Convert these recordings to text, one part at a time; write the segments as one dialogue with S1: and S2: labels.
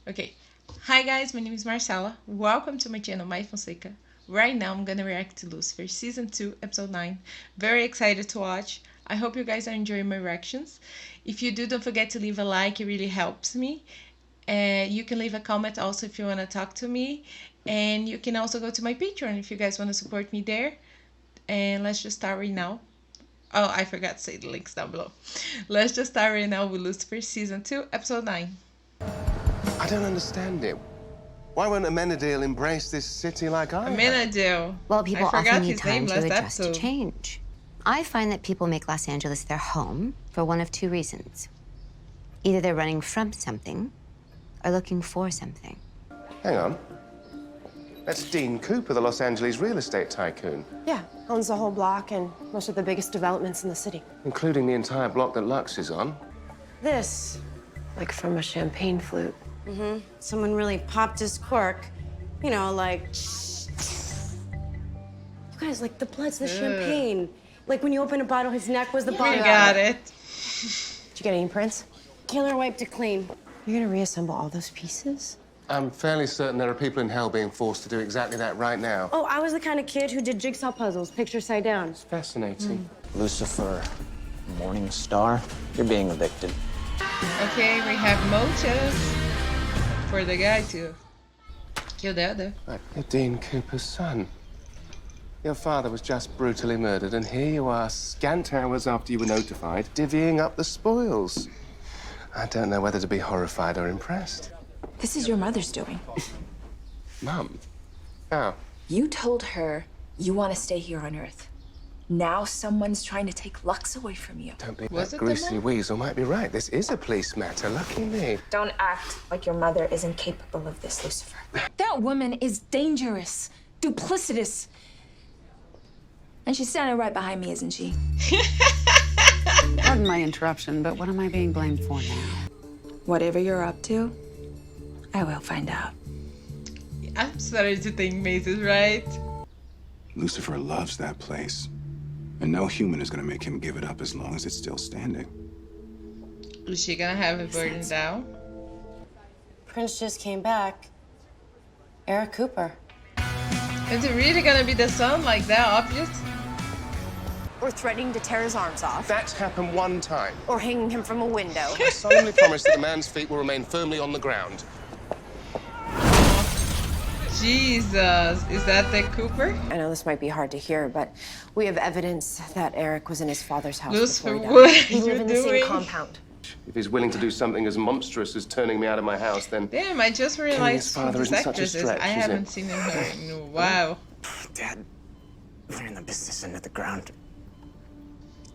S1: Okay. Hi guys, my name is Marcella. Welcome to my channel, My Fonseca. Right now I'm gonna react to Lucifer Season 2, Episode 9. Very excited to watch. I hope you guys are enjoying my reactions. If you do, don't forget to leave a like, it really helps me. And you can leave a comment also if you want to talk to me. And you can also go to my Patreon if you guys want to support me there. And let's just start right now. Oh, I forgot to say the links down below. Let's just start right now with Lucifer Season 2, Episode 9.
S2: I don't understand it. Why won't Amenadiel embrace this city like I have?
S1: Amenadiel.
S3: Well, people often need time to adjust
S1: episode.
S3: to change. I find that people make Los Angeles their home for one of two reasons. Either they're running from something or looking for something.
S2: Hang on. That's Dean Cooper, the Los Angeles real estate tycoon.
S4: Yeah, owns the whole block and most of the biggest developments in the city.
S2: Including the entire block that Lux is on.
S4: This, like from a champagne flute.
S5: Mm-hmm. Someone really popped his cork. You know, like... You guys, like the blood's the champagne. Like when you open a bottle, his neck was the bottle.
S1: We got it.
S4: Did you get any prints?
S5: Killer wiped it clean.
S4: You're gonna reassemble all those pieces?
S2: I'm fairly certain there are people in hell being forced to do exactly that right now.
S5: Oh, I was the kind of kid who did jigsaw puzzles, picture side down.
S2: It's fascinating.
S6: Lucifer, Morning Star, you're being evicted.
S1: Okay, we have motives for the guy to kill the other.
S2: You're Dean Cooper's son. Your father was just brutally murdered, and here you are, scant hours after you were notified, divvying up the spoils. I don't know whether to be horrified or impressed.
S7: This is your mother's doing.
S2: Mum? How?
S7: You told her you want to stay here on Earth. Now someone's trying to take Lux away from you.
S2: Don't be
S1: Was
S2: that
S1: it the
S2: greasy
S1: mum?
S2: weasel. Might be right. This is a police matter. Lucky me.
S7: Don't act like your mother isn't capable of this, Lucifer. That woman is dangerous, duplicitous. And she's standing right behind me, isn't she?
S8: Pardon my interruption, but what am I being blamed for now?
S7: Whatever you're up to, I will find out.
S1: I'm starting to think Mace is right.
S9: Lucifer loves that place. And no human is gonna make him give it up as long as it's still standing.
S1: Is she gonna have it burned down?
S4: Prince just came back. Eric Cooper.
S1: Is it really gonna be the son like that obvious?
S4: Or threatening to tear his arms off.
S2: That's happened one time.
S4: Or hanging him from a window.
S2: I solemnly promise that the man's feet will remain firmly on the ground.
S1: Jesus, is that the Cooper?
S4: I know this might be hard to hear, but we have evidence that Eric was in his father's house
S1: Lucifer,
S4: before
S1: what
S4: he
S1: are
S4: died. We live
S1: you
S4: in the
S1: doing?
S4: same compound.
S2: If he's willing to do something as monstrous as turning me out of my house, then...
S1: Damn, I just
S2: his
S1: realized who
S2: father
S1: this
S2: isn't such a
S1: actress is.
S2: stretch,
S1: I
S2: is
S1: haven't
S2: it?
S1: seen her in a while.
S6: Dad, we're in the business into the ground.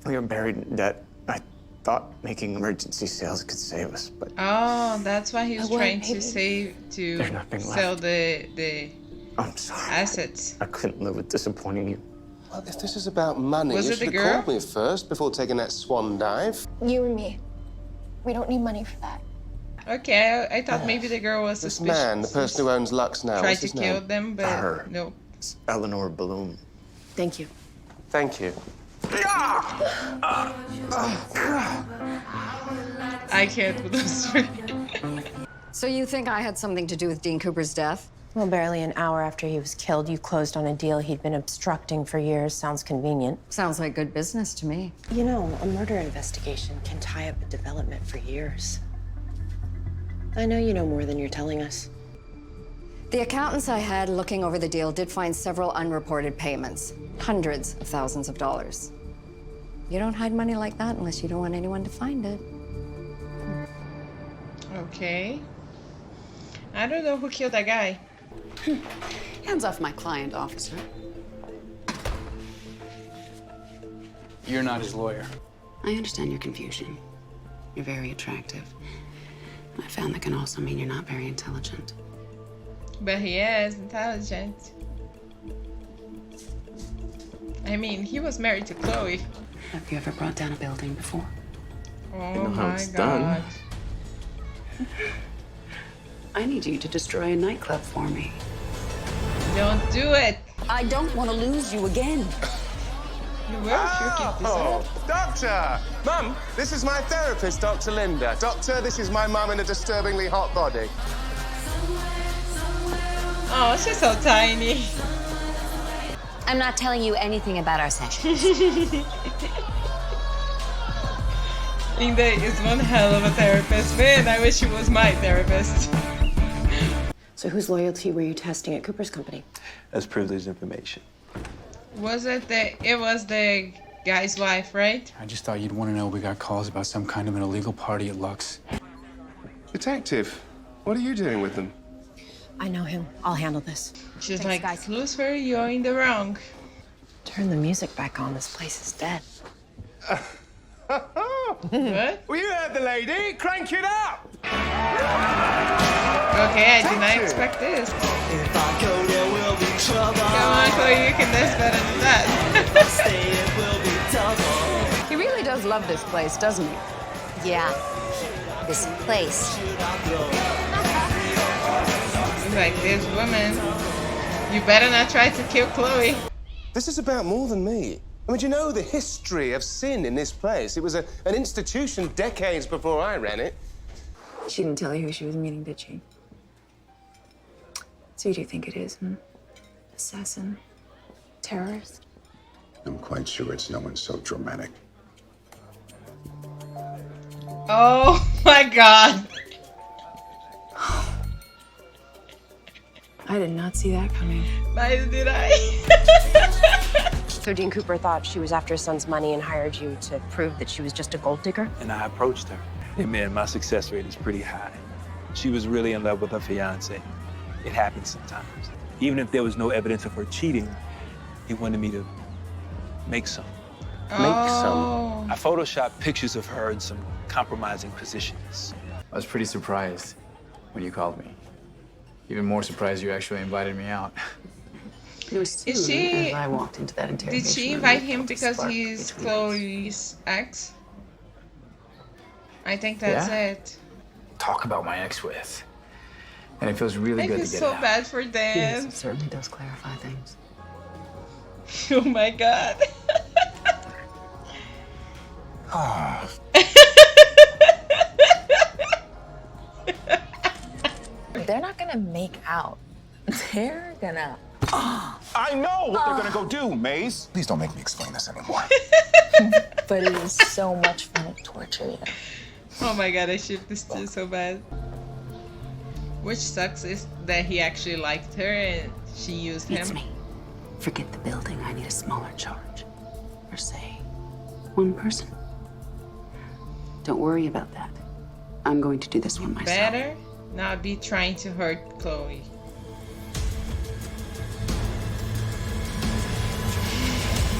S6: We were buried in debt. I thought making emergency sales could save us, but
S1: Oh, that's why he was
S4: Well,
S1: trying to
S4: maybe-
S1: save to
S6: There's nothing
S1: sell
S6: left.
S1: the
S6: I'm sorry.
S1: assets.
S6: I couldn't live with disappointing you.
S2: Well, if this is about money,
S1: Was
S2: you
S1: it the
S2: should have
S1: girl?
S2: called me first before taking that swan dive.
S10: You and me. We don't need money for that.
S1: Okay, I thought maybe the girl was
S2: This
S1: suspicious.
S2: man, the person who owns Lux now,
S1: tried
S2: what's
S1: to
S2: his
S1: kill
S2: name?
S1: them, but
S6: Her.
S1: no.
S6: It's Eleanor Bloom.
S4: Thank you.
S2: Thank you.
S1: I can't with Lucifer.
S8: So you think I had something to do with Dean Cooper's death?
S4: Well, barely an hour after he was killed, you closed on a deal he'd been obstructing for years. Sounds convenient.
S8: Sounds like good business to me.
S4: You know, a murder investigation can tie up a development for years. I know you know more than you're telling us.
S8: The accountants I had looking over the deal did find several unreported payments, hundreds of thousands of dollars. You don't hide money like that unless you don't want anyone to find it.
S1: Okay. I don't know who killed that guy.
S8: Hands off my client, officer.
S6: You're not his lawyer.
S8: I understand your confusion. You're very attractive. I found that can also mean you're not very intelligent.
S1: But he is intelligent. I mean, he was married to Chloe.
S8: Have you ever brought down a building before?
S1: Oh
S6: know how
S1: my
S6: it's
S1: god.
S6: done.
S8: I need you to destroy a nightclub for me.
S1: Don't do it.
S8: I don't want to lose you again.
S1: You will if you keep this up.
S2: Oh, Doctor! Mum, this is my therapist, Dr. Linda. Doctor, this is my mum in a disturbingly hot body.
S1: Oh, she's so tiny.
S3: I'm not telling you anything about our sessions.
S1: Linda is one hell of a therapist. Man, I wish she was my therapist.
S4: So whose loyalty were you testing at Cooper's company?
S11: That's privileged information.
S1: Was it the guy's wife, right?
S12: I just thought you'd want to know we got calls about some kind of an illegal party at Lux.
S2: Detective, what are you doing with them?
S4: I know him. I'll handle this.
S1: She's
S3: Thanks,
S1: like,
S3: guys.
S1: Lucifer, you're in the wrong.
S4: Turn the music back on. This place is dead.
S1: What?
S2: Well, you heard the lady. Crank it up.
S1: Okay, I did not expect this. Come on, Chloe, you can dance better than that.
S5: He really does love this place, doesn't he?
S3: Yeah. This place.
S1: Like this woman. You better not try to kill Chloe.
S2: This is about more than me. I mean, do you know the history of sin in this place? It was an institution decades before I ran it.
S7: She didn't tell you who she was meeting, did she? So who do you think it is, Assassin? Terrorist?
S9: I'm quite sure it's no one so dramatic.
S1: Oh my god.
S7: I did not see that coming.
S1: Neither did I.
S4: So Dean Cooper thought she was after his son's money and hired you to prove that she was just a gold digger?
S11: And I approached her. Hey man, my success rate is pretty high. She was really in love with her fiance. It happens sometimes. Even if there was no evidence of her cheating, he wanted me to make some.
S1: Oh.
S11: I photoshopped pictures of her in some compromising positions.
S12: I was pretty surprised when you called me. Even more surprised you actually invited me out.
S5: It was soon
S1: Is she-
S5: as I walked into that interrogation
S1: Did she
S5: room,
S1: invite
S5: I
S1: him
S5: felt a
S1: because
S5: spark
S1: he's
S5: between us.
S1: Chloe's ex? I think that's
S12: Yeah?
S1: it.
S12: Talk about my ex with. And it feels really
S1: I
S12: good
S1: feel
S12: to get
S1: so
S12: it out.
S1: bad for
S5: Yes,
S1: Dan.
S5: it certainly does clarify things.
S1: Oh my god.
S7: They're not gonna make out. They're gonna.
S9: I know what they're gonna go do, Maze. Please don't make me explain this anymore.
S7: But it is so much fun to torture you.
S1: Oh my god, I shipped this too so bad. Which sucks is that he actually liked her and she used
S5: It's
S1: him.
S5: me. Forget the building. I need a smaller charge. Or say, one person. Don't worry about that. I'm going to do this one myself.
S1: Better not be trying to hurt Chloe.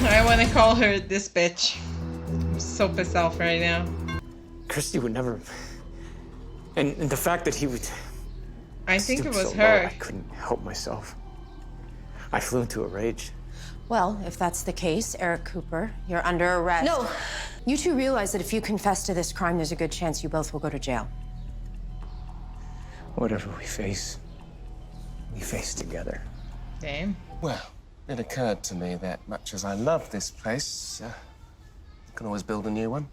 S1: I want to call her this bitch. I'm so pissed off right now.
S6: Christy would never. And the fact that he would.
S1: I think it
S6: stoop
S1: was
S6: so low,
S1: her.
S6: I couldn't help myself. I flew into a rage.
S4: Well, if that's the case, Eric Cooper, you're under arrest.
S8: No.
S4: You two realize that if you confess to this crime, there's a good chance you both will go to jail.
S6: Whatever we face together.
S1: Damn.
S2: Well, it occurred to me that much as I love this place, I can always build a new one.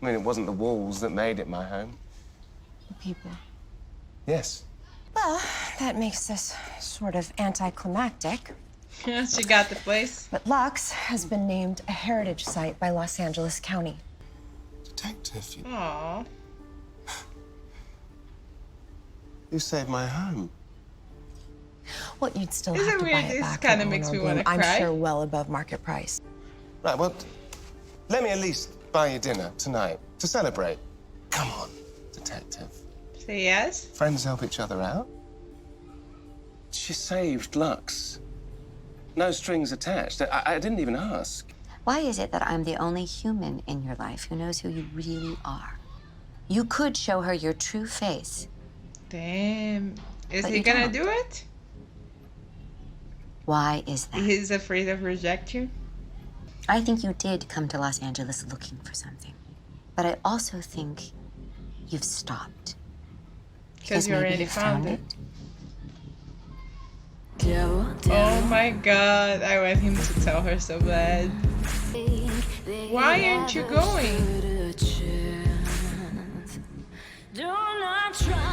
S2: I mean, it wasn't the walls that made it my home.
S4: The people.
S2: Yes.
S4: Well, that makes this sort of anticlimactic.
S1: She got the place.
S4: But Lux has been named a heritage site by Los Angeles County.
S2: Detective,
S1: Aww.
S2: you saved my home.
S4: Well, you'd still
S1: Isn't
S4: have to
S1: it
S4: buy
S1: weird?
S4: it
S1: This
S4: back.
S1: kinda
S4: in
S1: makes me
S4: Owner
S1: wanna
S4: Bloom. I'm
S1: cry.
S4: sure well above market price.
S2: Right, well, let me at least buy you dinner tonight to celebrate. Come on, detective.
S1: Say yes?
S2: Friends help each other out. She saved Lux. No strings attached. I didn't even ask.
S3: Why is it that I'm the only human in your life who knows who you really are? You could show her your true face.
S1: Damn. Is
S3: But
S1: he
S3: you
S1: gonna
S3: don't.
S1: do it?
S3: Why is that?
S1: He's afraid of rejection?
S3: I think you did come to Los Angeles looking for something. But I also think you've stopped.
S1: Because you
S3: maybe
S1: already
S3: you've
S1: found it. Oh my god, I want him to tell her so bad. Why aren't you going?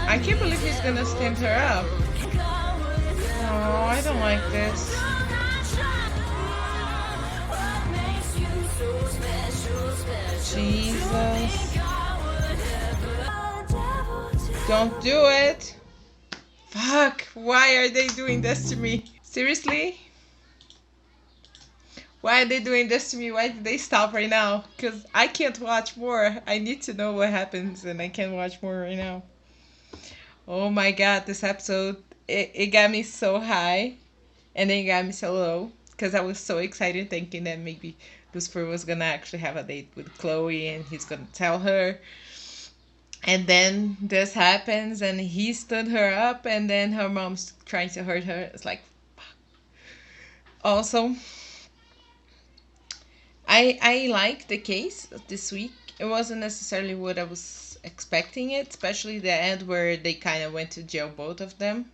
S1: I can't believe he's gonna stamp her up. Oh, I don't like this. Jesus. Don't do it. Fuck. Why are they doing this to me? Seriously? Why are they doing this to me? Why did they stop right now? Because I can't watch more. I need to know what happens and I can't watch more right now. Oh my god, this episode, it got me so high and then it got me so low because I was so excited thinking that maybe Lucifer was gonna actually have a date with Chloe and he's gonna tell her. And then this happens and he stood her up and then her mom's trying to hurt her. It's like, fuck. Also, I like the case this week. It wasn't necessarily what I was expecting it, especially the end where they kind of went to jail, both of them,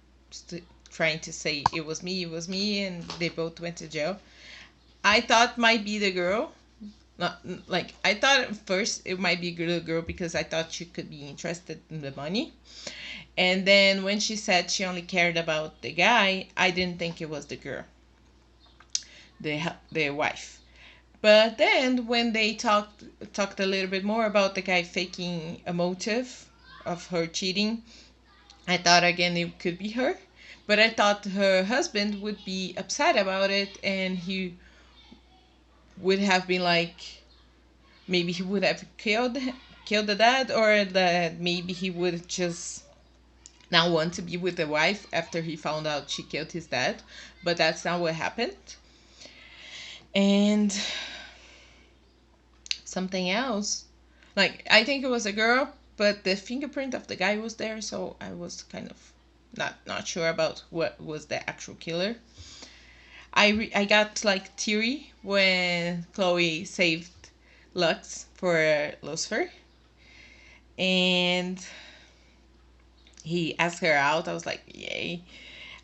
S1: trying to say it was me, and they both went to jail. I thought might be the girl. Not like I thought at first it might be a little girl because I thought she could be interested in the money. And then when she said she only cared about the guy, I didn't think it was the girl, the wife. But then when they talked a little bit more about the guy faking a motive of her cheating, I thought again it could be her. But I thought her husband would be upset about it and he would have been like, maybe he would have killed the dad, or that maybe he would just now want to be with the wife after he found out she killed his dad. But that's not what happened. And something else, like I think it was a girl, but the fingerprint of the guy was there, so I was kind of not sure about what was the actual killer. I got like teary when Chloe saved Lux for Lucifer and he asked her out. I was like, yay.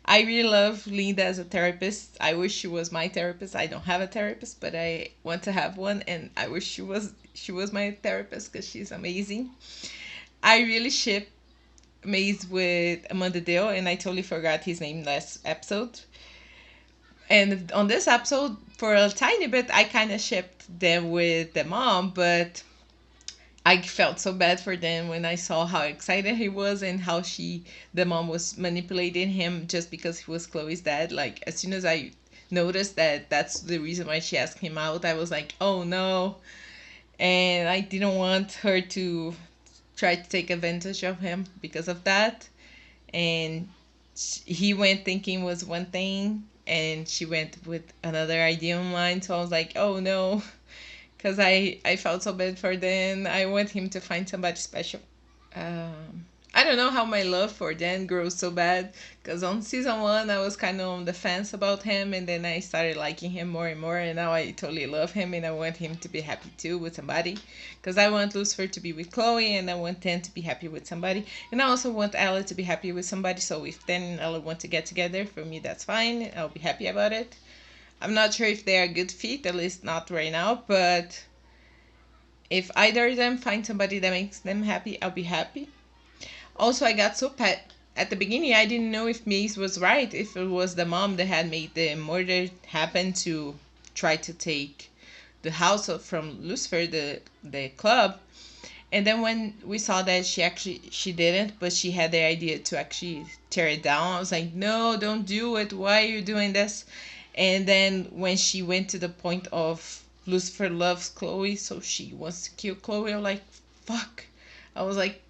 S1: I really love Linda as a therapist. I wish she was my therapist. I don't have a therapist, but I want to have one, and I wish she was my therapist because she's amazing. I really ship Maze with Amanda Dale, and I totally forgot his name last episode. And on this episode, for a tiny bit, I kind of shipped them with the mom, but I felt so bad for them when I saw how excited he was and how the mom was manipulating him just because he was Chloe's dad. Like, as soon as I noticed that that's the reason why she asked him out, I was like, oh no. And I didn't want her to try to take advantage of him because of that. And he went thinking was one thing and she went with another idea in mind. So I was like, oh no. Because I felt so bad for Dan. I want him to find somebody special. I don't know how my love for Dan grows so bad. Because on season 1, I was kind of on the fence about him. And then I started liking him more and more. And now I totally love him. And I want him to be happy too with somebody. Because I want Lucifer to be with Chloe. And I want Dan to be happy with somebody. And I also want Ella to be happy with somebody. So if Dan and Ella want to get together, for me that's fine. I'll be happy about it. I'm not sure if they are a good fit, at least not right now, but if either of them find somebody that makes them happy, I'll be happy. Also, I got so pet at the beginning, I didn't know if Maze was right, if it was the mom that had made the murder happen to try to take the house from Lucifer, the club. And then when we saw that she didn't, but she had the idea to actually tear it down, I was like, no, don't do it. Why are you doing this? And then when she went to the point of Lucifer loves Chloe, so she wants to kill Chloe, I'm like, fuck. I was like,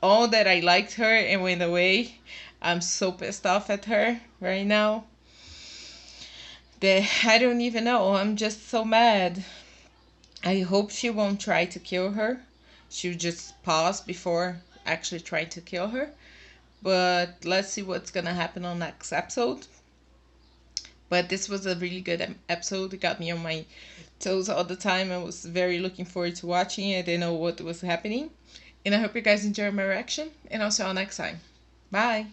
S1: all that I liked her and went away. I'm so pissed off at her right now that I don't even know. I'm just so mad. I hope she won't try to kill her. She'll just pause before actually trying to kill her. But let's see what's gonna happen on next episode. But this was a really good episode. It got me on my toes all the time. I was very looking forward to watching it. I didn't know what was happening. And I hope you guys enjoyed my reaction. And I'll see you all next time. Bye.